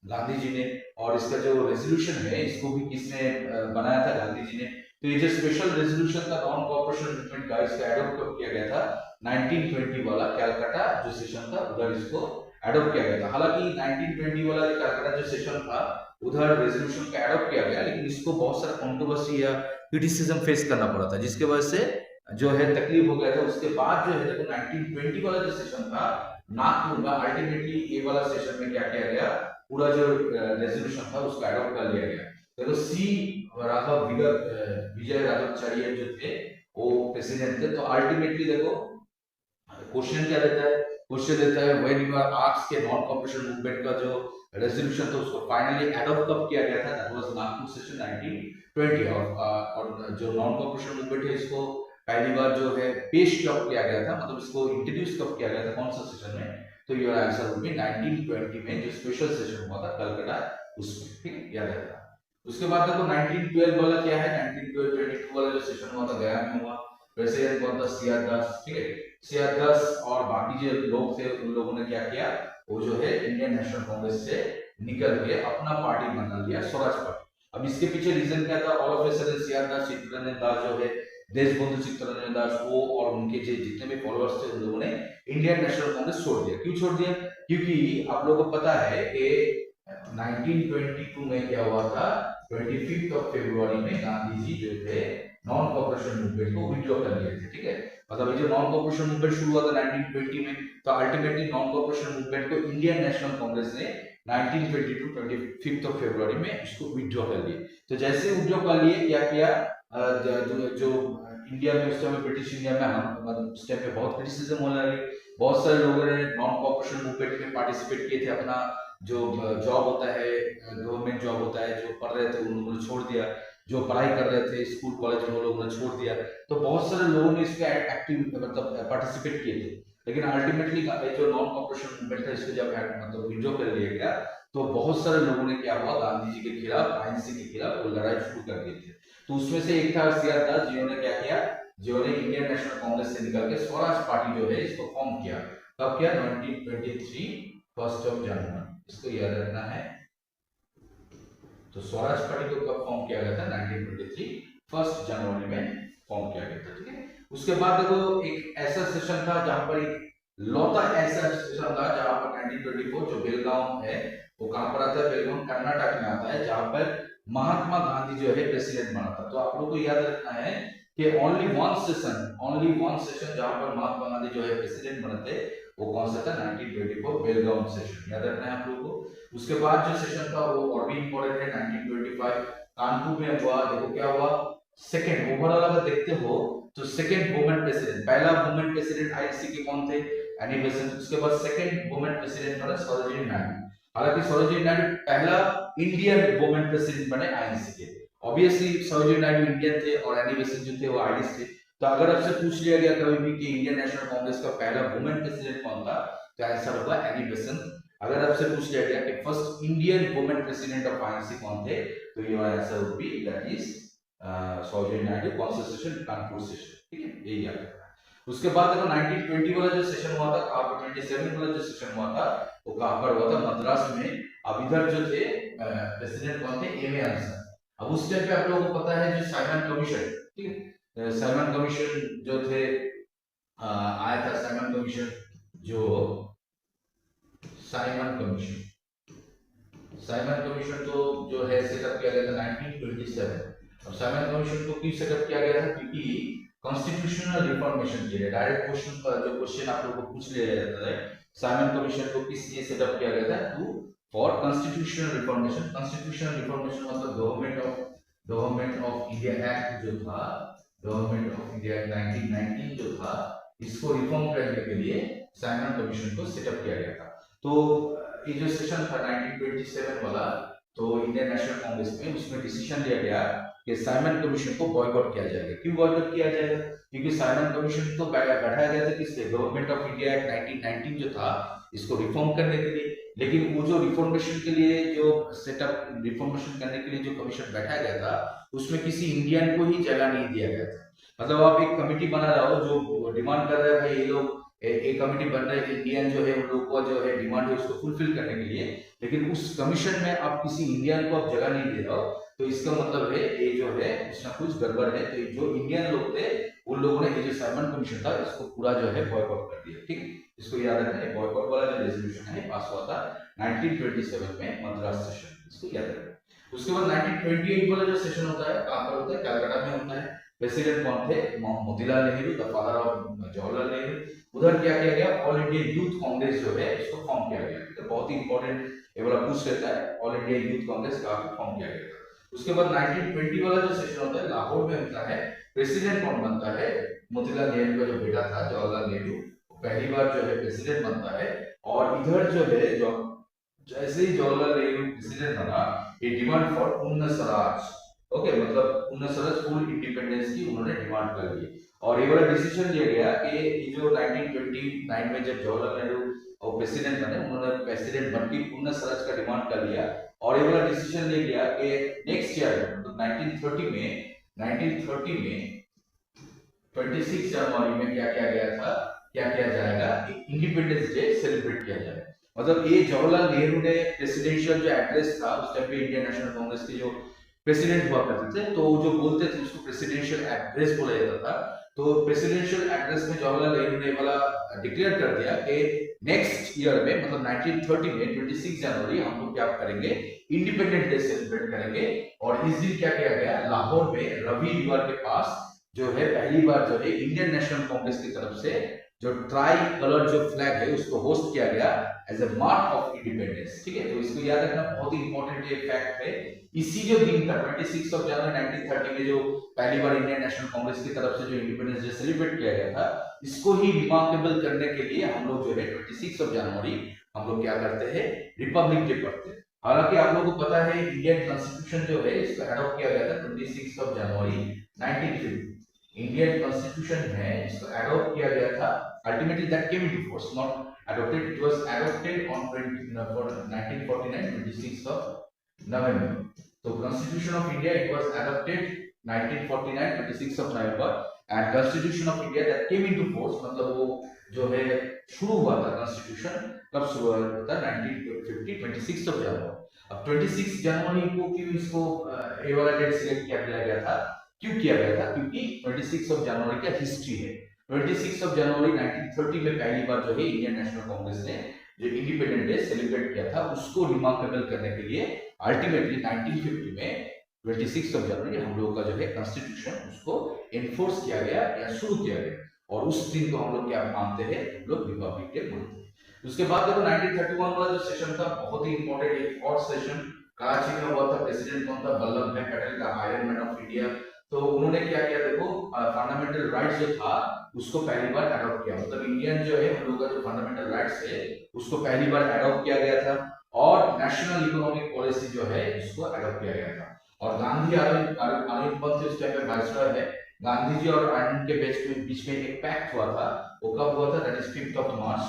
गांधी जी ने। और इसका जो रेजोल्यूशन है इसको भी किसने बनाया था, गांधी जी ने। तो ये जो स्पेशल रेजोल्यूशन था नॉन कॉपरेशन मूवमेंट का, इसका एडॉप्ट कब किया गया था, 1920 वाला कैलकाटा जो सेशन था उधर इसको एडॉप्ट किया गया था। हालांकि 1920 वाला जो कैलकाटा जो सेशन था उधर रेजोल्यूशन का एडॉप्ट किया गया, लेकिन इसको बहुत सारा कंट्रोवर्सी या क्रिटिसिज्म फेस करना पड़ा था, जिसके वजह से जो है तकलीफ हो गया था। उसके बाद जो है देखो 1920 वाला जो सेशन था नागपुर में, अल्टीमेटली ये वाला सेशन में क्या किया गया, पूरा जो रेजोल्यूशन था उसको एडॉप्ट कर लिया गया। देखो सी राघव विजय राघवाचार्य जो थे वो प्रेसिडेंट थे। तो अल्टीमेटली देखो क्वेश्चन क्या देता है, क्वेश्चन देता है व्हेन यू आर आस्क्ड के नॉन कॉपरेशन मूवमेंट का जो रेजोल्यूशन था उसको फाइनली एडॉप्ट कब किया गया था, दैट वाज नागपुर सेशन 1920। और जो नॉन कॉपरेशन मूवमेंट है इसको पहली बार जो है पेश कब किया गया था, मतलब इसको इंट्रोड्यूस कब किया गया था, कौन सा सेशन में? तो योर आंसर वुड बी 1920 में जो स्पेशल सेशन हुआ था कलकत्ता उसमें। ठीक है, याद रखना। उसके बाद देखो 1912 वाला क्या है, 1912-22 वाला जो सेशन हुआ था गया में हुआ। प्रेसिडेंट कौन था, सीआर दास। ठीक है, सीआर दास और बाकी जो लोग थे उन लोगों ने क्या किया, वो जो है इंडियन नेशनल कांग्रेस से निकल के अपना पार्टी बना लिया, स्वराज पार्टी। अब इसके पीछे रीजन क्या था, all of a sudden CR Das, Chittaranjan Das जो है देशबंधु चित्तरंजन दास, वो और उनके जितने भी फॉलोअर्स थे उन लोगों ने इंडियन नेशनल कांग्रेस छोड़ दिया। क्यों छोड़ दिया? क्योंकि आप लोगों को पता है कि 1922 में क्या हुआ था, 25 फरवरी में गांधी जी जो थे नॉन कॉपरेशन मूवमेंट को विड्रॉ कर लिए थे। ठीक है, मतलब ये जो नॉन कॉपरेशन मूवमेंट शुरू हुआ था 1920 में, तो अल्टीमेटली नॉन कॉपरेशन मूवमेंट को इंडियन नेशनल कांग्रेस ने 1922 फरवरी में इसको विड्रॉ कर लिए। तो जैसे विड्रॉ कर लिए क्या किया, जो इंडिया में उस टाइम ब्रिटिश इंडिया में हम उस टाइम पे बहुत क्रिटिसिज्म होने लगी। बहुत सारे लोगों ने नॉन कॉपरेशन मूवमेंट में पार्टिसिपेट किए थे, अपना जो जॉब होता है, गवर्नमेंट जॉब होता है, जो पढ़ रहे थे उन लोगों ने छोड़ दिया, जो पढ़ाई कर रहे थे स्कूल कॉलेज में उन लोगों ने छोड़ दिया। तो बहुत सारे लोगों ने इसमें एक्टिव मतलब पार्टिसिपेट किए थे। लेकिन अल्टीमेटली जो नॉन कॉपरेशन मूवमेंट था इसको जब मतलब विड्रॉ कर लिया गया, तो बहुत सारे लोगों ने क्या हुआ, गांधी जी के खिलाफ, आईएनसी के खिलाफ वो लड़ाई शुरू कर दी थी। तो उसमें से एक था सीआर दास, जिन्होंने क्या किया, जिन्होंने इंडियन नेशनल कांग्रेस से निकल के स्वराज पार्टी जो है इसको फॉर्म किया। कब किया? 1923 1 जनवरी, इसको याद रखना है। तो स्वराज पार्टी को कब फॉर्म किया गया था? 1923 1 जनवरी में फॉर्म किया गया था। ठीक है, उसके बाद देखो एक ऐसा सेशन था जहां पर एक लौता ऐसा सेशन था जहां पर 1924 जो बेलगांव है वो कहां पर आता है, बेलगांव कर्नाटक में आता है, जहां पर महात्मा गांधी जो है प्रेसिडेंट बना था। तो आप लोगों को याद रखना है कि ओनली वन सेशन जहां पर महात्मा गांधी जो है प्रेसिडेंट बने थे वो कौन सा था? 1924 बेलगांव सेशन, याद रखना है आप लोगों को। उसके बाद जो सेशन था वो और भी इंपॉर्टेंट है, 1925 कानपुर में हुआ। देखो क्या हुआ, सेकंड ओवरऑल अगर देखते हो तो सेकंड वुमेन प्रेसिडेंट, पहला वुमेन प्रेसिडेंट आईएनसी के कौन थे? Annie Besant. उसके बाद सेकंड वुमेन प्रेसिडेंट बना सरोजिनी नायडू। हालांकि सरोजिनी नायडू पहला इंडियन वुमेन प्रेसिडेंट बने आईएनसी के। ऑब्वियसली सरोजिनी नायडू इंडियन थे और एनी बेसेंट जो थे वो आईरिश थे। तो अगर आपसे पूछ लिया गया कभी भी कि इंडियन नेशनल कांग्रेस का पहला वुमेन प्रेसिडेंट कौन था, तो आंसर होगा एनी बेसेंट। अगर आपसे पूछ लिया गया कि first Indian women president of INC कौन थे, तो ये वाला answer would be that is Sarojini Naidu constitution Kanpur session, ठीक है, यही याद रखना। उसके बाद देखो 1920 वाला जो सेशन हुआ था, कहाँ पर 27 वाला जो सेशन हुआ था वो कहाँ पर हुआ था, मद्रास में। अब इधर जो थे प्रेसिडेंट कौन थे, एम ए आंसर। अब उस टाइम पे आप लोगों को पता है जो साइमन कमीशन, ठीक है, साइमन कमीशन जो थे आया था, साइमन कमीशन, जो साइमन कमीशन, साइमन कमीशन तो जो है सेटअप किया गया था 1927। और साइमन कमीशन को क्यों सेटअप किया गया था, क्योंकि कॉन्स्टिट्यूशनल रिफॉर्मेशन के लिए। डायरेक्ट क्वेश्चन का जो क्वेश्चन आप लोगों को पूछ लिया जाता है, साइमन कमीशन को किस लिए सेटअप किया गया था, to for constitutional reformation. Constitutional reformation मतलब गवर्नमेंट ऑफ इंडिया एक्ट जो था, गवर्नमेंट ऑफ इंडिया 1919 जो था, इसको रिफॉर्म करने के लिए साइमन कमीशन को सेटअप किया गया था। तो ये जो सेशन था 1927 वाला, तो इंडियन नेशनल कांग्रेस में उसमें डिसीजन लिया गया कि साइमन कमीशन को बॉयकॉट किया जाएगा। क्यों बॉयकॉट किया जाएगा, क्योंकि साइमन कमीशन तो बैठाया गया था किससे, गवर्नमेंट ऑफ इंडिया एक्ट 1919 जो था, इसको रिफॉर्म करने के लिए। लेकिन वो जो रिफॉर्मेशन के लिए जो सेटअप, रिफॉर्मेशन करने के लिए जो कमीशन बैठाया गया था, उसमें किसी इंडियन को ही जगह नहीं दिया गया था। मतलब आप एक कमेटी बना रहे हो जो डिमांड कर रहे हैं भाई ये लोग, एक कमेटी बन रही है, इंडियन जो है उन लोगों का जो है डिमांड है उसको फुलफिल करने के लिए, लेकिन उस कमीशन में आप किसी इंडियन को आप जगह नहीं दे रहे हो, तो इसका मतलब है ये जो है कुछ ना कुछ गड़बड़ है। तो जो इंडियन लोग थे उन लोगों ने ये जो साइमन कमीशन था इसको पूरा जो है बॉयकॉट कर दिया, ठीक है, इसको याद रखना है। बॉयकॉट वाला जो रेजोल्यूशन है पास हुआ था 1927 में मद्रास सेशन, इसको याद रखना। उसके बाद 1928 वाला जो सेशन होता है कहां पर होता है, कलकत्ता में होता है। प्रेसिडेंट कौन थे, Motilal Nehru, the father of Jawaharlal Nehru. उधर क्या किया गया, ऑल इंडिया यूथ कांग्रेस जो है इसको फॉर्म किया गया। तो बहुत ही इंपॉर्टेंट ये वाला पूछ लेता है, ऑल इंडिया यूथ कांग्रेस का फॉर्म किया गया। उसके बाद 1920 वाला जो सेशन होता है लाहौर में होता है। प्रेसिडेंट कौन बनता है, मोतीलाल नेहरू का जो बेटा था जवाहरलाल नेहरू, पहली बार जो है प्रेसिडेंट बनता है। और इधर जो है जो जैसे ही जवाहरलाल नेहरू प्रेसिडेंट बना, ये डिमांड फॉर पूर्ण स्वराज, ओके, मतलब पूर्ण स्वराज, फुल इंडिपेंडेंस की उन्होंने डिमांड कर ली। और ये वाला डिसीजन लिया गया कि ये जो 1929 में जब जवाहरलाल नेहरू और प्रेसिडेंट बने, उन्होंने प्रेसिडेंट बनकर पूर्ण स्वराज का डिमांड कर लिया। और ये वाला डिसीजन ले लिया कि नेक्स्ट ईयर मतलब 1930 में 26 जनवरी में क्या किया गया था, क्या किया जाएगा, इंडिपेंडेंस डे सेलिब्रेट किया जाएगा। मतलब ये जवाहरलाल नेहरू ने प्रेसिडेंशियल जो एड्रेस था उस टाइम पे इंडियन नेशनल कांग्रेस के जो प्रेसिडेंट हुआ करते थे, तो जो बोलते थे उसको प्रेसिडेंशियल एड्रेस बोला जाता था। तो प्रेसिडेंशियल एड्रेस में जवाहरलाल नेहरू ने वाला डिक्लेयर कर दिया कि नेक्स्ट ईयर में मतलब 1930 में 26 जनवरी हम लोग क्या करेंगे, इंडिपेंडेंस डे सेलिब्रेट करेंगे। और इस दिन क्या किया गया, लाहौर में रवि रिवर के पास जो है पहली बार जो है इंडियन नेशनल कांग्रेस की तरफ से जो ट्राई कलर जो फ्लैग है उसको होस्ट किया गया as a mark of independence, ठीक है। तो इसको याद रखना, बहुत ही इंपॉर्टेंट ये फैक्ट है। इसी जो दिन था 26 जनवरी 1930 में जो पहली बार इंडियन नेशनल कांग्रेस की तरफ से जो इंडिपेंडेंस डे सेलिब्रेट किया गया था, इसको ही रिमार्केबल करने के लिए हम लोग जो है 26 जनवरी हम लोग क्या करते हैं, रिपब्लिक डे पढ़ते हैं। हालांकि आप लोगों को पता है इंडियन कॉन्स्टिट्यूशन जो है इसको एडॉप्ट किया गया था 26 जनवरी 1950। इंडियन कॉन्स्टिट्यूशन है इसको एडॉप्ट किया गया था, ultimately that came into force, not adopted, it was adopted on 1949 26 November. So Constitution of India, it was adopted 1949 26 November, and Constitution of India that came into force, मतलब वो जो है शुरू हुआ था कॉन्स्टिट्यूशन कब शुरू हुआ था 1950 26 जनवरी। अब 26 जनवरी को क्यों इसको ये वाला डेट सिलेक्ट किया गया था, क्यों किया गया था, क्योंकि 26 जनवरी का हिस्ट्री है। 26 जनवरी 1930 में पहली बार जो है इंडियन नेशनल कांग्रेस ने जो इंडिपेंडेंस डे सेलिब्रेट किया था उसको रिमार्केबल करने के लिए अल्टीमेटली 1950 में 26 जनवरी हम लोगों का जो है कॉन्स्टिट्यूशन उसको एनफोर्स किया गया या शुरू किया गया। और उस दिन को हम लोग क्या मानते हैं, हम लोग रिपब्लिक डे मानते हैं। उसके बाद देखो 1931 वाला जो सेशन था बहुत ही इंपॉर्टेंट, एक और सेशन कराची में हुआ था। प्रेसिडेंट कौन था, वल्लभ भाई पटेल का, आयरन मैन ऑफ इंडिया। तो उन्होंने क्या किया, देखो फंडामेंटल राइट्स जो था उसको पहली बार अडॉप्ट किया, मतलब इंडियन जो है हम लोग का जो फंडामेंटल राइट्स है उसको पहली बार अडॉप्ट किया गया था। और नेशनल इकोनॉमिक पॉलिसी जो है इसको अडॉप्ट किया गया था। और गांधी आनंद पंथ उस टाइम पे वाइसरॉय है। गांधी जी और आनंद के बीच में एक पैक्ट हुआ था, वो कब हुआ था, दैट इज 5 मार्च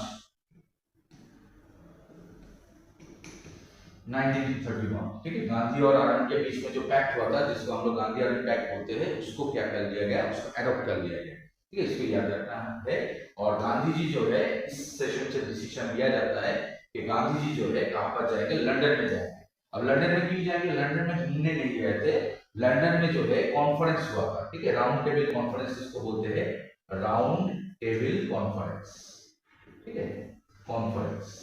1931, ठीक है। गांधी और आनंद के बीच में जो पैक्ट हुआ था, जिसको हम लोग गांधी आनंद पैक्ट बोलते हैं, उसको क्या कर लिया गया, उसको एडॉप्ट कर लिया गया, ठीक है। इसको याद रखना है। और गांधी जी जो है, इस सेशन से डिसीजन लिया जाता है कि गांधी जी जो है कहां पर जाएंगे, लंदन में जाएंगे। अब लंदन में क्यों जाएंगे, लंदन में घूमने नहीं गए थे, लंदन में जो है कॉन्फ्रेंस हुआ था, ठीक है। राउंड टेबल कॉन्फ्रेंस जिसको बोलते हैं, राउंड टेबल कॉन्फ्रेंस, ठीक है, कॉन्फ्रेंस।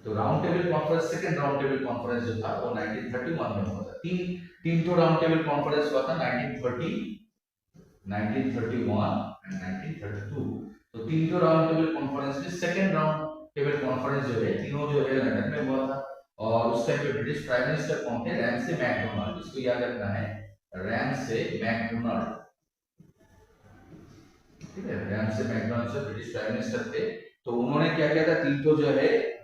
तो round table conference, second round table conference जो था वो 1931 में हुआ था। तीन तो राउंड टेबल कॉन्फ्रेंस हुआ था, 1930, 1931 एंड 1932। तो तीन तो राउंड टेबल कॉन्फ्रेंस में सेकंड राउंड टेबल कॉन्फ्रेंस जो है, तीनों जो है लंदन में हुआ था। और उस टाइम पे ब्रिटिश प्राइम मिनिस्टर कौन थे, रैमसे मैकडोनाल्ड, इसको याद रखना है, रैमसे मैकडोनाल्ड, ठीक है। रैमसे मैकडोनाल्ड से ब्रिटिश प्राइम मिनिस्टर थे। तो उन्होंने क्या किया था, तीन तो जो है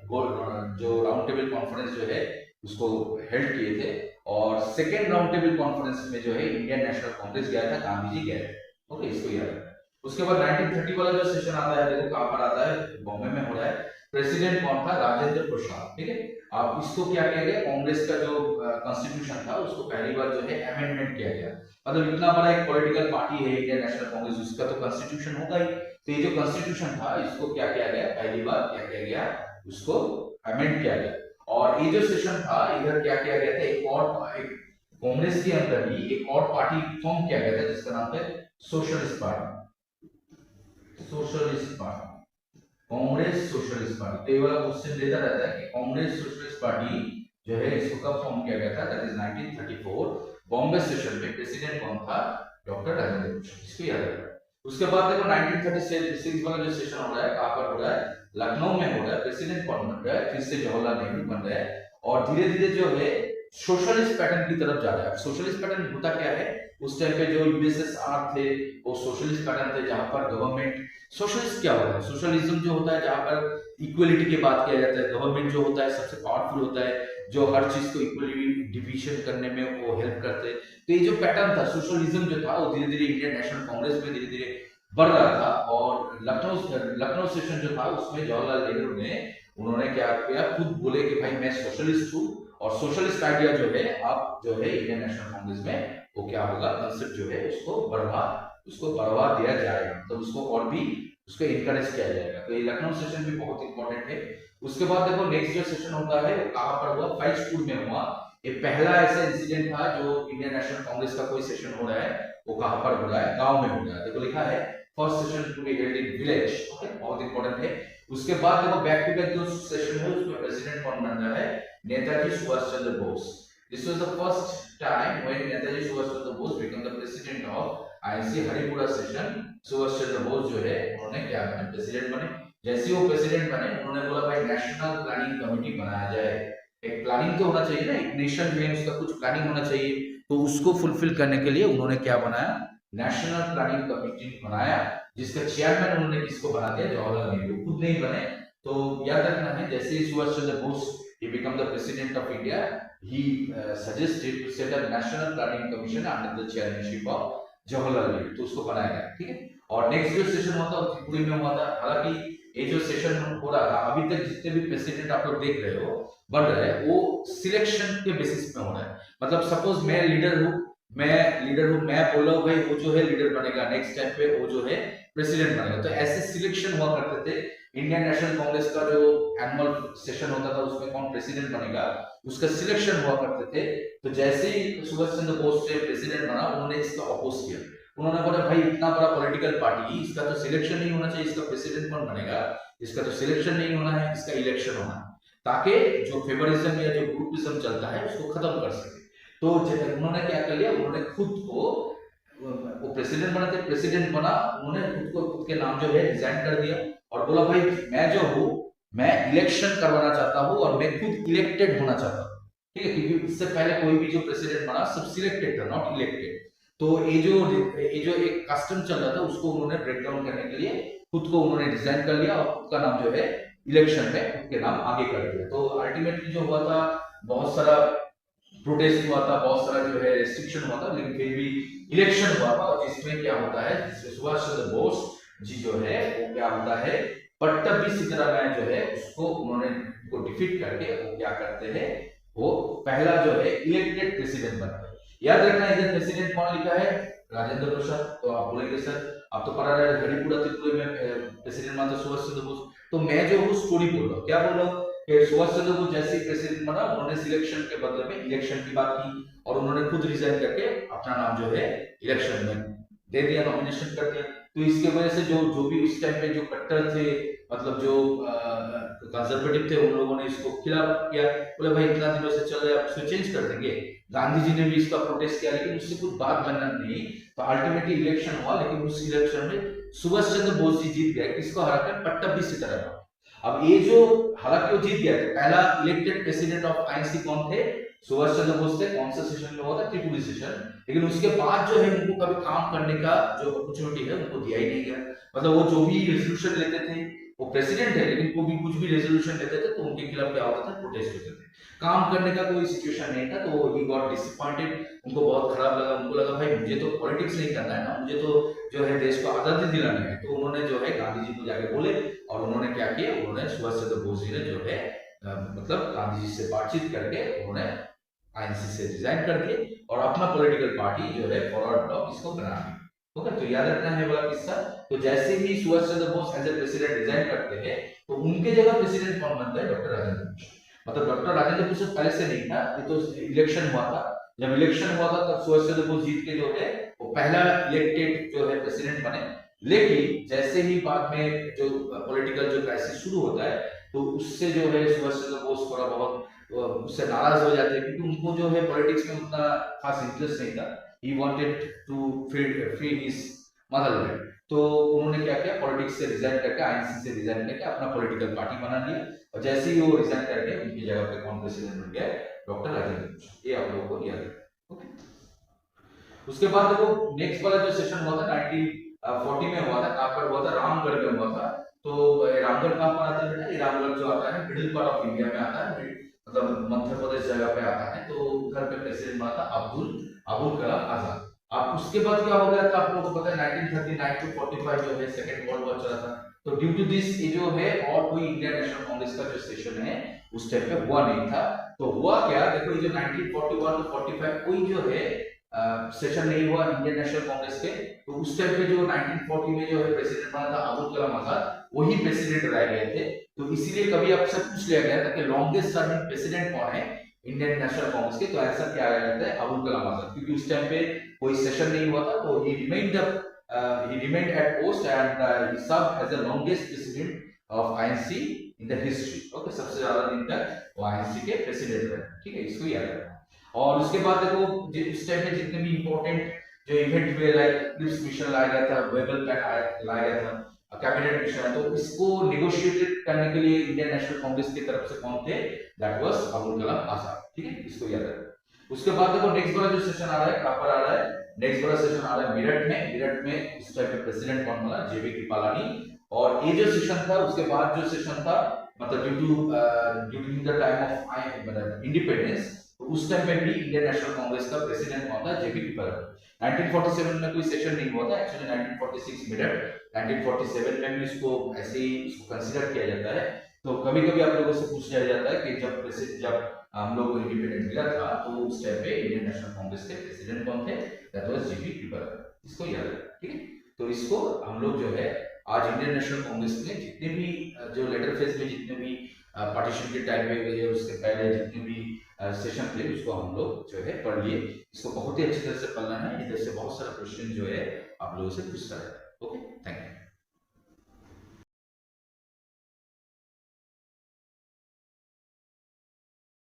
जो राउंड टेबल कॉन्फ्रेंस जो है उसको हेल्ड किए थे। और सेकेंड राउंड टेबल कॉन्फ्रेंस में जो है इंडियन नेशनल कांग्रेस गया था, गांधी जी गए थे, ओके, इसको याद रखना है। उसके बाद 1930 वाला जो सेशन आता है, देखो कहां पर आता है, बॉम्बे में हो रहा है। प्रेसिडेंट कौन था, राजेंद्र प्रसाद, ठीक है। अब इसको क्या किया गया, कांग्रेस का जो कॉन्स्टिट्यूशन था उसको पहली बार जो है अमेंडमेंट किया गया। मतलब इतना बड़ा एक पॉलिटिकल पार्टी है इंडियन नेशनल कांग्रेस, उसका तो कॉन्स्टिट्यूशन होगा ही। तो ये जो कॉन्स्टिट्यूशन था, इसको क्या किया गया, पहली बार क्या किया गया, उसको अमेंड किया गया। और ये जो सेशन था, इधर क्या किया गया था, एक कांग्रेस के अंदर ही एक और पार्टी फॉर्म किया गया था जिसका नाम है socialist party, socialist party, Congress socialist party. तो ये वाला क्वेश्चन देता रहता है कि कांग्रेस सोशलिस्ट पार्टी जो है इसको कब फॉर्म किया गया था, दैट इज 1934 बॉम्बे सेशन में। प्रेसिडेंट कौन था, डॉक्टर राजेंद्र प्रसाद, इसको याद रखना। उसके बाद देखो 1936 वाला जो सेशन हो रहा है, कहां पर हो रहा है, लखनऊ में हो रहा है। प्रेसिडेंट कौन बन रहा है, फिर से जवाहरलाल नेहरू बन रहा है। और धीरे धीरे जो है सोशलिस्ट पैटर्न की तरफ जा रहा है। सोशलिस्ट पैटर्न होता क्या है, उस टाइम पे जो यूएसएसआर थे वो सोशलिस्ट पैटर्न थे, जहां पर गवर्नमेंट, सोशलिस्ट क्या होता है, सोशलिज्म जो होता है जहां पर इक्वलिटी की बात किया जाता है, गवर्नमेंट जो होता है सबसे पावरफुल होता है, जो हर चीज को इक्वली डिवीजन करने में वो हेल्प करते हैं। तो ये जो पैटर्न था, सोशलिज्म जो था, वो धीरे धीरे इंडियन नेशनल कांग्रेस में धीरे धीरे बढ़ रहा था। और लखनऊ सेशन जो था उसमें जवाहरलाल नेहरू ने, उन्होंने क्या किया, खुद बोले कि भाई मैं सोशलिस्ट हूँ, और सोशलिस्ट आइडिया जो है आप जो है इंडियन नेशनल कांग्रेस में वो क्या होगा, कंसेप्ट जो है उसको बढ़ावा दिया जाएगा, तो उसको और भी उसको इनकरेज किया जाएगा। तो ये लखनऊ सेशन भी बहुत इंपॉर्टेंट है। उसके बाद देखो नेक्स्ट जो सेशन होता है वो कहां पर हुआ, फैजपुर में हुआ। ये पहला ऐसा इंसिडेंट था जो इंडियन नेशनल कांग्रेस का कोई सेशन हो रहा है, वो कहां पर हो रहा है, गांव में हो रहा है। देखो लिखा है first session to be held in village, okay, बहुत इंपॉर्टेंट है। उसके बाद देखो बैक टू बैक जो सेशन है उसमें प्रेसिडेंट कौन बन रहा है, Netaji Subhash Chandra Bose. This was the first time when Netaji Subhash Chandra Bose became the president of INC Haripura session. Subhash Chandra Bose जो है उन्होंने क्या बने, प्रेसिडेंट बने। जैसे वो प्रेसिडेंट बने, उन्होंने बोला भाई नेशनल प्लानिंग कमेटी बनाया जाए। एक प्लानिंग तो होना चाहिए ना, एक नेशन में उसका कुछ प्लानिंग होना चाहिए। तो उसको फुलफिल करने के लिए उन्होंने क्या बनाया, नेशनल प्लानिंग कमेटी बनाया, जिसका चेयरमैन उन्होंने किसको बना दिया, जवाहरलाल नेहरू, खुद नहीं बने। तो याद रखना है, जैसे ही Subhash Chandra Bose he became the president of India, he suggested to set up national planning commission under the chairmanship of Jawaharlal Nehru, तो उसको बनाया गया, ठीक है। और नेक्स्ट जो सेशन हुआ था त्रिपुरी में हुआ था। हालांकि ये जो सेशन हो रहा था, अभी तक जितने भी प्रेसिडेंट आप लोग देख रहे हो बन रहे हैं, वो सिलेक्शन के बेसिस पे हो रहा है। मतलब सपोज मैं लीडर हूँ, मैं बोल रहा हूँ भाई वो जो है लीडर बनेगा, नेक्स्ट टाइम पे वो जो है प्रेसिडेंट बनेगा। तो ऐसे सिलेक्शन हुआ करते थे। इंडियन नेशनल कांग्रेस का जो एनुअल सेशन होता था उसमें कौन प्रेसिडेंट बनेगा, उसका सिलेक्शन हुआ करते थे। तो जैसे ही सुभाष चंद्र बोस से प्रेसिडेंट बना, उन्होंने इसका अपोज किया। उन्होंने बोला भाई इतना बड़ा पॉलिटिकल पार्टी, इसका तो सिलेक्शन नहीं होना चाहिए, इसका प्रेसिडेंट कौन बनेगा, इसका तो सिलेक्शन नहीं होना है, इसका इलेक्शन होना है, ताकि जो फेवरिज्म या जो ग्रुपिज्म चलता है उसको खत्म कर सके। तो उन्होंने क्या कर लिया, उन्होंने खुद को, वो प्रेसिडेंट बना थे, प्रेसिडेंट बना, उन्होंने खुद के नाम जो है रिजाइन कर दिया और बोला भाई मैं जो हूँ, मैं इलेक्शन करवाना चाहता हूँ और मैं खुद इलेक्टेड होना चाहता हूँ, ठीक है। क्योंकि इससे पहले कोई भी जो प्रेसिडेंट बना सब सिलेक्टेड था, नॉट इलेक्टेड। तो ये जो एक कस्टम चल रहा था उसको उन्होंने ब्रेक डाउन करने के लिए खुद को उन्होंने डिजाइन कर लिया और खुद का नाम जो है इलेक्शन में खुद के नाम आगे कर दिया। तो अल्टीमेटली जो हुआ था, बहुत सारा प्रोटेस्ट हुआ था, बहुत सारा जो है रेस्ट्रिक्शन हुआ था, लेकिन फिर भी इलेक्शन हुआ था। और जिसमें क्या होता है, जिसमें सुभाष चंद्र बोस जी जो है वो क्या होता है, पट्टभी सिद्धरामैया जो है उसको उन्होंने को डिफीट करके वो क्या करते हैं, वो पहला जो है इलेक्टेड प्रेसिडेंट बनते हैं। याद रखना इधर प्रेसिडेंट कौन लिखा है, राजेंद्र प्रसाद। तो आप बोलेंगे सर आप तो पढ़ा रहे हरिपुरा त्रिपुरा में प्रेसिडेंट मानते सुभाष चंद्र बोस। तो मैं जो हूँ स्टोरी बोल रहा हूँ, क्या बोल रहा हूँ कि सुभाष चंद्र बोस जैसे प्रेसिडेंट बना उन्होंने सिलेक्शन के बदले में इलेक्शन की बात की और उन्होंने खुद रिजाइन करके अपना नाम जो है इलेक्शन में दे दिया, नॉमिनेशन कर दिया। तो इसके वजह से जो भी उस टाइम पे जो कट्टर थे, मतलब जो कंजर्वेटिव थे, उन लोगों ने इसको खिलाफ किया, बोले भाई इतना दिनों से चल रहा है इसको चेंज कर देंगे। गांधी जी ने भी इसका प्रोटेस्ट किया लेकिन उससे कुछ बात बनना नहीं। तो अल्टीमेटली इलेक्शन हुआ लेकिन उस इलेक्शन में सुभाष चंद्र बोस जी जीत गए, किसको हराकर, पट्टभी सिद्धरामैया। अब ये जो हालांकि वो जीत गया था, पहला इलेक्टेड प्रेसिडेंट ऑफ आईएनसी कौन थे, सुभाष चंद्र बोस थे। कौन सा सेशन में हुआ था, त्रिपुरी सेशन। लेकिन उसके बाद जो है उनको कभी काम करने का जो अपॉर्चुनिटी है उनको दिया ही नहीं गया। मतलब वो जो भी रेजोल्यूशन लेते थे, वो प्रेसिडेंट है लेकिन कोई भी कुछ भी रेजोल्यूशन लेते थे तो उनके खिलाफ क्या होता था, प्रोटेस्ट होते थे। काम करने का कोई सिचुएशन नहीं था। तो ही गॉट डिसअपॉइंटेड, उनको बहुत खराब लगा। उनको लगा भाई मुझे तो पॉलिटिक्स नहीं करना है ना, मुझे तो जो है देश को आजादी दिलाना है। तो उन्होंने जो है गांधी जी को जाके बोले और उन्होंने क्या किया, उन्होंने सुभाष चंद्र बोस जी ने जो है मतलब गांधी जी से बातचीत करके उन्होंने आईएनसी से रिजाइन कर दिए और अपना पॉलिटिकल पार्टी जो है फॉरवर्ड ब्लॉक इसको बना दिया। ओके, तो याद रखना है वाला किस्सा। तो जैसे ही Subhash Chandra Bose as a president resign करते हैं तो उनके जगह प्रेसिडेंट कौन बनता है, डॉक्टर राजेंद्र प्रसाद। मतलब डॉक्टर राजेंद्र प्रसाद पहले से नहीं था, ये तो इलेक्शन हुआ था। जब इलेक्शन हुआ था तब सुभाष चंद्र बोस जीत के जो है वो पहला इलेक्टेड जो है प्रेसिडेंट बने। लेकिन जैसे ही बाद में जो पॉलिटिकल जो क्राइसिस शुरू होता है तो उससे जो है सुभाष चंद्र बोस थोड़ा बहुत उससे नाराज हो जाते हैं क्योंकि उनको जो है पॉलिटिक्स में उतना खास इंटरेस्ट नहीं था। He wanted to free his motherland. तो उन्होंने क्या किया, पॉलिटिक्स से रिजाइन करके, आईएनसी से रिजाइन करके अपना पॉलिटिकल पार्टी बना लिया। और जैसे ही वो रिजाइन करके उनकी जगह पे कौन प्रेसिडेंट बन गया, डॉक्टर राजेंद्र प्रसाद। ये आप लोगों को याद रखना। ओके, उसके बाद देखो नेक्स्ट वाला जो सेशन हुआ था 1940 में हुआ था। कहां पर हुआ था, रामगढ़ में हुआ था। तो रामगढ़ कहां पर आता है बेटा, ये रामगढ़ जो आता है मिडिल पार्ट ऑफ इंडिया में आता है, मतलब मध्य प्रदेश जगह पे आता है। तो उधर पे प्रेसिडेंट बना था अबुल कलाम आजाद। अब उसके बाद क्या हो गया था, आप लोगों को पता है 1939 टू 45 जो है सेकंड वर्ल्ड वॉर चला था। तो ड्यू टू दिस ये जो है और कोई इंडियन नेशनल कांग्रेस का जो सेशन है उस टाइम पे हुआ नहीं था। तो हुआ क्या, देखो ये जो 1941 टू 45 कोई जो है सेशन नहीं हुआ इंडियन नेशनल कांग्रेस के। तो उस टाइम पे जो 1940 में जो है प्रेसिडेंट बना था अबुल कलाम आजाद, वही प्रेसिडेंट रह गए थे। तो इसीलिए कभी आपसे पूछ लिया गया था कि लॉन्गेस्ट सर्विंग प्रेसिडेंट कौन है इंडियन नेशनल कांग्रेस के, तो आंसर क्या आ जाता है, अबुल कलाम आजाद। क्योंकि उस टाइम पे कोई सेशन नहीं हुआ था। तो he remained at post and he served as the longest president of INC in the history. Okay, सबसे ज्यादा दिन तक वो INC के प्रेसिडेंट रहे। ठीक है, इसको याद रखना। और उसके बाद देखो उस टाइम में जितने भी इंपॉर्टेंट जो इवेंट हुए, लाइक क्रिप्स मिशन लाया गया था, वेबल पैक्ट लाया गया था, कैबिनेट मिशन। तो इसको नेगोशिएट करने के लिए इंडियन नेशनल कांग्रेस की तरफ से कौन थे, दैट वाज अबुल कलाम आजाद। ठीक है, इसको याद रखना। उसके बाद देखो नेक्स्ट बड़ा जो सेशन आ रहा है, कहां पर आ रहा है, नेक्स्ट बड़ा सेशन आ रहा है मेरठ में। मेरठ में इस टाइम पे प्रेसिडेंट कौन बना, जेबी कृपलानी। और ये जो सेशन था उसके बाद जो सेशन था, मतलब during the time of independence, तो उस टाइम में भी इंडियन नेशनल कांग्रेस का प्रेसिडेंट कौन था, जेबी कृपलानी। 1947 में कोई सेशन नहीं हुआ था एक्चुअली, 1946 मेरठ, 1947 में भी इसको ऐसे ही इसको कंसीडर किया जाता है। तो कभी कभी आप लोगों से पूछा जाता है कि जब हम लोग को इंडिपेंडेंट मिला था तो उस टाइम पे इंडियन नेशनल कांग्रेस के प्रेसिडेंट कौन थे, दैट वाज जेबी कृपलानी। इसको याद रखना। ठीक है, तो इसको हम लोग जो है आज इंडियन नेशनल कांग्रेस में जितने भी जो लेटर फेज में जितने भी पार्टीशन के टाइम पे या उसके पहले जितने भी सेशन थे उसको हम लोग जो है पढ़ लिए। इसको बहुत ही अच्छी तरह से पढ़ना है, इधर से बहुत सारा क्वेश्चन जो है आप लोगों से पूछता है। Okay, thank you.